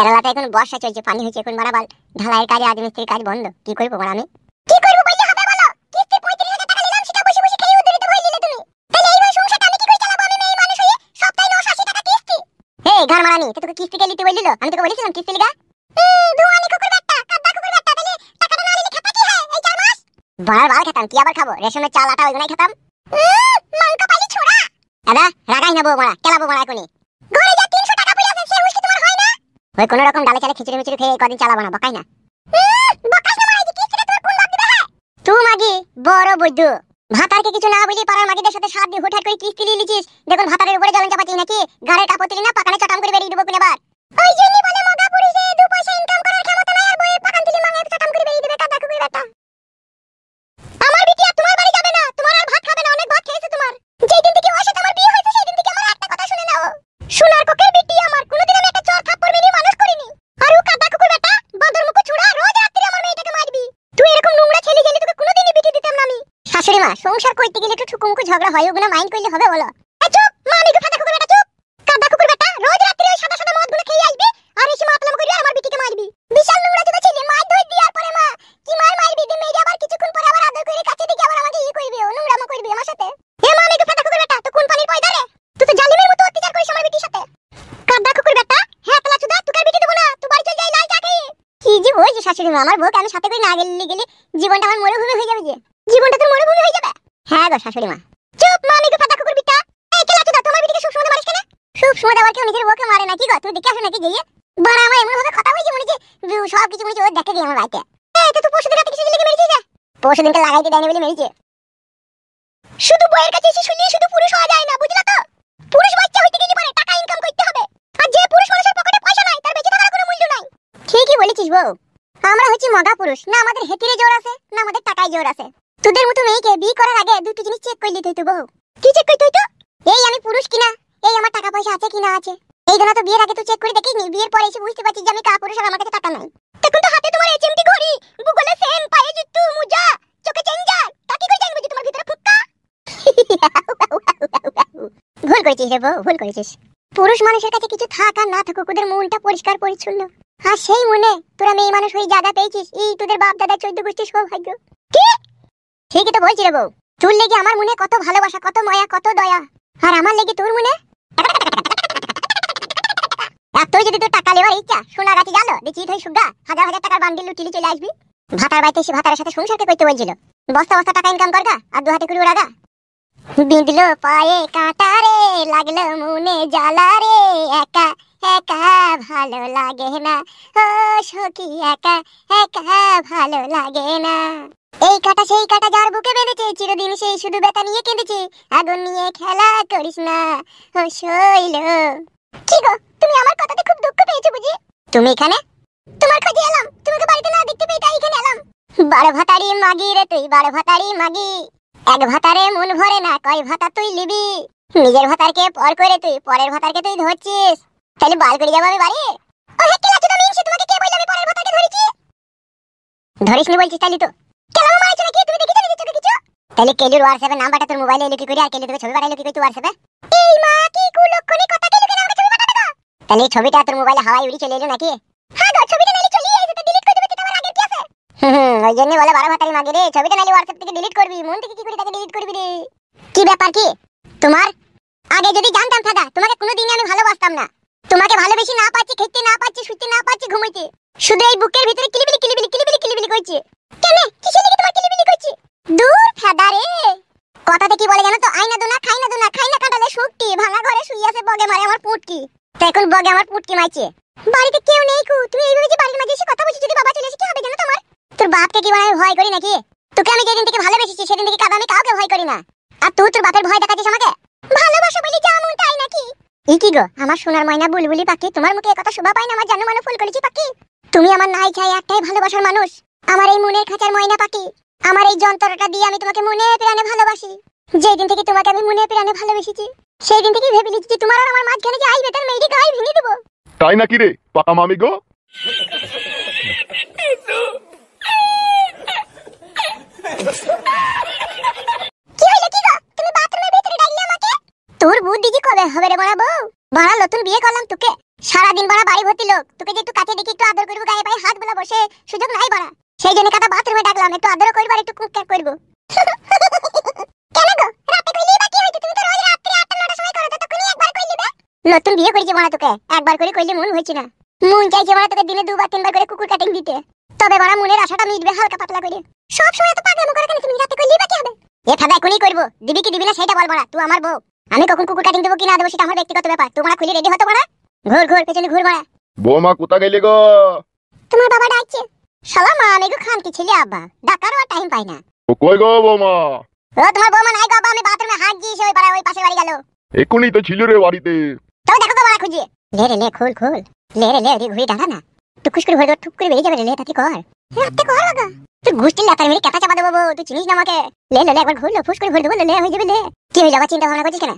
কেরালাতে এখন বর্ষা চলছে, পানি হচ্ছে এখন মারাবাল, ঢালাইয়ের কাজে আজ মিস্ত্রির কাজ বন্ধ। কি করবো বল আমি? কি করবো বললে হবে বলো? কিস্তি 35,000 টাকা নিলাম, সেটা বসে বসে খেয়ে উদ্ধৃত হয়ে নিলে তুমি। তাহলে এইভাবে সংসারটা আমি কি করে চালাবো? আমি মেয়ে মানুষ হয়ে সপ্তাহে 980 টাকা কিস্তি। এই ঘর মারানি, তোকে কিস্তি কে লিতে বললিল? আমি তোকে বলেছিলাম কিস্তি লিগা? ধোয়ানি কুকুর বাট্টা, কাদা কুকুর বাট্টা, তাহলে টাকাটা না নিলে খেতা কি হয় এই 4 মাস? বাড়ার বাল খেতাম, কি আবার খাবো? রেশনের চাল আটা ওইগুলাই খেতাম। মাংকা পাইলি ছোড়া। দাদা রাগাই না বউ মারা, কেলাবো মারা এখনি। ঘরে যা 300 টাকা পড়ে আছে, সে হুঁশ কি তোমার হয় না? ওই কোন রকম ডালে চালে খিচুড়ি মিচুড়ি খেয়ে কদিন চালাবো না, বাকাই না। বাকাস না মারা, কিস্তিটা তোমার কোন লাভ দিবে? হ্যাঁ তুই মাগি বড় বৈদ্য, ভাতারকে কিছু না বলি পাড়ার মাগিদের সাথে সাথ দিয়ে হুটহাট করে কিস্তি নিয়ে লিছিস। দেখুন ভাতারের উপরে জ্বলন চাপাচ্ছিস নাকি? গাড়ির কাপড় তুলি না পাকানে চটাম করে বেরিয়ে দেবো কোনবার। ওই জন্যই বলে মগা পুরুষে 2 পয়সা ইনকাম করার ক্ষমতা নাই, আর বইয়ের পাকান তুলি মাঙে চটাম করে বেরিয়ে দেবে কাদা কুকুর বেটা। আমার বিটি আর তোমার বাড়ি যাবে না, তোমার আর ভাত খাবে না, অনেক ভাত খেয়েছে তোমার। যেই দিন থেকে ওর সাথে আমার বিয়ে হয়েছে সেই দিন থেকে আমার একটা কথা শুনে নাও। সোনার কোকের বিটি আমার, কোনোদিন আমি একটা চর থাপ্পড় মেরে মানুষ করিনি। আর ও কাদা কুকুর বেটা বাদর মুখ ছুড়া, রোজ রাত্রি আমার মেয়েটাকে মারবি। তুই এরকম নোংরা ছেলে গেলে তোকে কোনোদিনই বিটি দিতাম না আমি। শাশুড়ি মা, সংসার করতে গেলে একটু ঠুকুমুকু ঝগড়া হয়, ওগুলো মাইন্ড করলে হবে বলো? চুপ মা, আমি কাদা কুকুর বেটা চুপ। কাদা কুকুর বেটা রোজ রাত্রি ওই সাদা সাদা মদগুলো খেয়ে আসবি আর এসে মাতলাম করবি আর আমার বিটিকে মারবি। বিশাল নোংরা জোদা ছেলে, মার ধর দি। আর পরে মা কি মারবি দি, মেরে আবার কিছুক্ষণ পরে আবার আদর করে কাছে দিকে আবার আমাকে করবি, ও নোংরামো করবি আমার সাথে। এ মা, আমি কাদা কুকুর বেটা, তো কোন পানির পয়দা রে? তুই তো জালিমের মতো অত্যাচার করিস আমার বিটির সাথে। কাদা কুকুর বেটা, হ্যাঁ তালা চুদা, তোকে বিটি দেব না, তুই বাড়ি চল যাই লাল চা খেয়ে। কি যে বলছিস শাশুড়ি মা, আমার বউকে আমি সাথে করে না গেলে জীবনটা আমার মরুভূমি হয়ে যাবে। যে জীবনটা তোর মরুভূমি হয়ে যাবে। হ্যাঁ গো শাশুড়ি মা। চুপ মা, আমি কাদা কুকুর বিটা। এই কেলা চুদা, তোমার বিটিকে সব সময় মারিস কেন? সব সময় আবার কেউ নিজের বউকে মারে না কি গো? তুই দেখে আসো নাকি গিয়ে? বাড়া আমার এমন ভাবে কথা হইছে মনে হচ্ছে সব কিছু মনে হচ্ছে ও দেখে দিয়ে আমার বাইকে। এই তো তুই পরশুদিন রাতে কিছু লেগে মেরেছিস যা? পরশুদিনকে লাগাইতে দেয়নি বলে মেরেছে। শুধু বউয়ের কাছে এসে শুনলে শুধু পুরুষ হওয়া যায় না, বুঝলা তো? পুরুষ বাচ্চা হইতে গেলে পরে টাকা ইনকাম করতে হবে। আর যে পুরুষ মানুষের পকেটে পয়সা নাই তার বেঁচে থাকার কোনো মূল্য নাই। ঠিকই বলেছিস বউ, আমরা হচ্ছি মগা পুরুষ, না আমাদের হেতিরে জোর আছে না আমাদের টাকায় জোর আছে। তোদের মতো মেয়েকে বিয়ে করার আগে দুটো জিনিস চেক করে নিতে হইতো বউ। কি চেক করতে হইতো? এই আমি পুরুষ কিনা, এই আমার টাকা পয়সা আছে কিনা আছে। এই জন্য তো বিয়ের আগে তুই চেক করে দেখিসনি, বিয়ের পরে এসে বুঝতে পারছিস যে আমি কা পুরুষ আর আমার কাছে টাকা নাই। তখন তো হাতে তোমার এইচএমটি ঘড়ি, গুগলে সেন, পায়ে জুতো, মোজা, চোখে চেঞ্জার, তাকে কই জানবো যে তোমার ভিতরে ফুক্কা। ভুল করেছিস রে বউ, ভুল করেছিস। পুরুষ মানুষের কাছে কিছু থাক আর না থাকুক, ওদের মনটা পরিষ্কার পরিচ্ছন্ন। আর সেই মনে তোরা মেয়ে মানুষ হয়ে জায়গা পেয়েছিস, এই তোদের বাপ দাদা 14 গোষ্ঠীর সৌভাগ্য। কি ঠিকই তো বলছি রে বউ, তোর লেগে আমার মনে কত ভালোবাসা, কত মায়া, কত দয়া। আর আমার লেগে তোর মনে তুই যদি তোর টাকা নেওয়ার ইচ্ছা, সোনা গাছে জানো দেখি তুই সুগা হাজার হাজার টাকার বান্ডিল লুটিলি চলে আসবি। ভাতার বাড়িতে এসে ভাতারের সাথে সংসারকে করতে বলছিল, বস্তা বস্তা টাকা ইনকাম করগা আর 2 হাতে করে উড়াগা। বিঁধলো পায়ে কাঁটা রে, লাগলো মনে জ্বালা রে, একা একা ভালো লাগে না, ও সখী একা একা ভালো লাগে না। এই কাটা সেই কাটা যার বুকে বেঁধেছে, চিরদিন সেই শুধু ব্যথা নিয়ে কেঁদেছে, আগুন নিয়ে খেলা করিস না ও শৈল। কি গো, তুমি আমার কথাতে খুব দুঃখ পেয়েছো বুঝি? তুমি এখানে? তোমার খোঁজে এলাম, তোমাকে বাড়িতে না দেখতে পেয়ে তাই এখানে এলাম। 12 ভাতারি মাগি রে তুই, 12 ভাতারি মাগি। এক ভাতারে মন ভরে না, কয় ভাতা তুই লিবি? নিজের ভাতারকে পর করে তুই পরের ভাতারকে তুই ধরছিস, তাহলে বাল করে যাবো আমি বাড়ি। ও হে কেলা চোদা মিনসি, তোমাকে কে বলল আমি পরের ভাতারকে ধরেছি? ধরিসনি বলছিস তাইলে তো কেলামো মারছ নাকি? তুমি দেখিছো নিজে চোখে কিছু? তাহলে কেলুর হোয়াটসঅ্যাপে নাম্বারটা তোর মোবাইলে এলো কি করে? আর কেলু তোকে ছবি পাঠাইলো কি করে তুই হোয়াটসঅ্যাপে? এই মা কি কুলক্ষণী কথা, কেলু কেন আমাকে ছবি পাঠাবে গো? তাহলে ছবিটা তোর মোবাইলে হাওয়ায় উড়ি চলে এলো নাকি? হ্যাঁ গো, ছবিটা নাইলে চলে আইছে তো ডিলিট করে দেবে, এটা আমার আগের কি আছে? ওই জন্য বলে 12 ভাতারি মাগি রে, ছবিটা নাইলে হোয়াটসঅ্যাপ থেকে ডিলিট করবি। মন থেকে কি করে তাকে ডিলিট করবি রে? কি ব্যাপার কি তোমার? আগে যদি জানতাম থাকা তোমাকে কোনোদিনই আমি ভালোবাসতাম না। তোমাকে ভালোবেসে না পাচ্ছি, খেতে না পাচ্ছি, শুতে না পাচ্ছি, ঘুমাইতে শুধু এই বুকের ভিতরে কিলিবিলি কিলিবিলি কিলিবিলি কিলিবিলি করছে। কেন কিসের লাগি তোমার কিলিবিলি করছে? দূর ফাদা রে, কথাতে কি বলে জানো তো? আইনা দোনা খাই না দোনা, খাই না কাটালে শুকটি, ভাঙা ঘরে শুই আছে বগে মারে আমার পুটকি। তো এখন বগে আমার পুটকি মাইছে, বাড়িতে কেউ নেই কু, তুমি এইভাবে যে বাড়ির মাঝে এসে কথা বলছিস, যদি বাবা চলে আসে কি হবে জানো তোমার? তোর বাপকে কি মানে ভয় করি নাকি? তোকে আমি যেদিন থেকে ভালোবেসেছি সেদিন থেকে কাদা আমি কাউকে ভয় করি না। আর তুই তোর বাপের ভয় দেখাচ্ছিস আমাকে? ভালোবাসা বলি যেমন তাই নাকি? ই কি গো আমার সোনার ময়না বুলবুলি পাখি, তোমার মুখে কথা শোভা পায় না আমার জানো মানে ফুল করেছি পাখি। তুমি আমার নাই চাই একটাই ভালোবাসার মানুষ, আমার এই মনের খাঁচার ময়না পাখি। আমার এই যন্ত্রটা দিয়ে আমি তোমাকে মনে প্রাণে ভালোবাসি। যেদিন থেকে তোমাকে আমি মনে প্রাণে ভালোবেসেছি সেই দিন থেকে ভেবে নিয়েছি তোমার আর আমার মাঝখানে যে আইবে তার মেয়েটি গায়ে ভেঙে দেবো। তাই নাকি রে পাকা মামি গো? কি হইলো কি গো, তুমি বাথরুমের ভিতরে ডাকলে আমাকে? তোর বুদ্ধি কি কবে হবে রে বড় বউ? বড় নতুন বিয়ে করলাম তোকে, সারাদিন বড়া বাড়ি ভর্তি লোক, তোকে যে একটু কাছে দেখি একটু আদর করবো, গায়ে পায়ে হাত বুলা বসে সুযোগ নাই বড়া। সেই জন্য কথা বাথরুমে ডাকলাম, একটু আদর করবো আর একটু কুক করবো। কেন গো, রাতে কইলি বাকি হইতো? তুমি তো রোজ রাত্রি 8টা 9টার সময় করো, তো কোনি একবার কইলি বে? নতুন বিয়ে করেছি বড়া, তোকে একবার করে কইলে মন হইছে না। মন চাইছে বড়া তোকে দিনে 2 বার 3 বার করে কুকুর কাটিং দিতে, তবে বড়া মনের আশাটা মিটবে হালকা পাতলা করে। সব সময় তো পাগলামো করে কেন তুমি? রাতে কইলি বাকি হবে? এ ফাদা কোনি করবো, দিবি কি দিবি না সেটা বল বড়া। তুই আমার বউ, আমি কখন কুকুর কাটিং দেবো কি না দেবো সেটা আমার ব্যক্তিগত ব্যাপার। তোমরা খুলে রেডি হতো বড়া। ঘুর ঘুর পেছনে ঘুর বড়া। বৌমা কোথা গেলে গো? তোমার বাবা ডাকছে। শালা মা আমি গো খানকি ছেলে, আব্বা ডাকারও আর টাইম পাই না। ও কই গো বৌমা? ও তোমার বৌমা নাই গো আব্বা, আমি বাথরুমে হাত দিয়েছি, ওই পাড়া ওই পাশের বাড়ি গেল। এখনই তো ছিল রে বাড়িতে। তবে দেখো তো বড়া খুঁজিয়ে। লে রে লে, খোল খোল। লে রে লে, ঘুরে দাঁড়া না। টুকুস করে ভরে ঠুক করে বেরিয়ে যাবে রে। লে তাতে কর, রাতে কর বাবা। তুই গুষ্টির লাতার মেরে কাটা চাপা দেবো, তুই চিনিস না আমাকে। লে লে লে, একবার ঘুরলো ফুস করে ভরে দেবো, লে হয়ে যাবে। লে কি হয়ে যাবে, চিন্তা ভাবনা করছিস কেন?